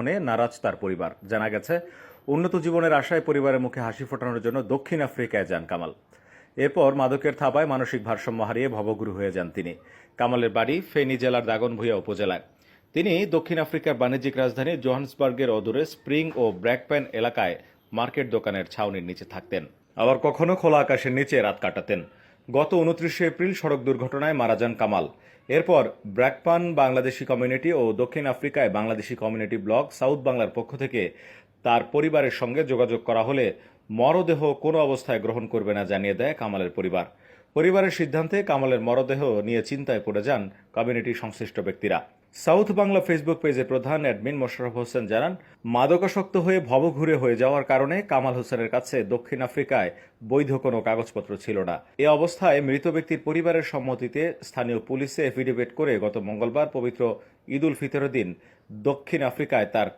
নারাজ তার পরিবার। জানা গেছে, উন্নত জীবনের আশায় পরিবারের মুখে হাসি ফোটানোর জন্য দক্ষিণ আফ্রিকায় যান কামাল। এরপর মাদকের থাবায় মানসিক ভারসাম্য হারিয়ে ভবঘুরে হয়ে যান তিনি। কামালের বাড়ি ফেনী জেলার দাগনভূঞা উপজেলায়। তিনি দক্ষিণ আফ্রিকার বাণিজ্যিক রাজধানী জোহান্সবার্গের অদূরে স্প্রিং ও ব্র্যাকপ্যান এলাকায় মার্কেট দোকানের ছাউনির নিচে থাকতেন। আবার কখনো খোলা আকাশের নিচে রাত কাটাতেন। গত 29 এপ্রিল সড়ক দুর্ঘটনায় মারা যান কামাল। এরপর ব্র্যাকপান বাংলাদেশি কমিউনিটি ও দক্ষিণ আফ্রিকায় বাংলাদেশি কমিউনিটি ব্লক সাউথ বাংলার পক্ষ থেকে তার পরিবারের সঙ্গে যোগাযোগ করা হলে মরদেহ কোনো অবস্থায় গ্রহণ করবে না জানিয়ে দেয় কামালের পরিবার। পরিবারের সিদ্ধান্তে কামালের মরদেহ নিয়ে চিন্তায় পড়ে যান কমিউনিটি সংশ্লিষ্ট ব্যক্তিরা। সাউথ বাংলা ফেসবুক পেজের প্রধান অ্যাডমিন মোশাররফ হোসেন জানান, মাদকাসক্ত হয়ে ভবঘুরে হয়ে যাওয়ার কারণে কামাল হোসেনের কাছে দক্ষিণ আফ্রিকায় বৈধ কোনো কাগজপত্র ছিল না। এ অবস্থায় মৃত ব্যক্তির পরিবারের সম্মতিতে স্থানীয় পুলিশে এফিডেভিট করে গত মঙ্গলবার পবিত্র ঈদ উল ফিতরের দিন দক্ষিণ আফ্রিকায় তার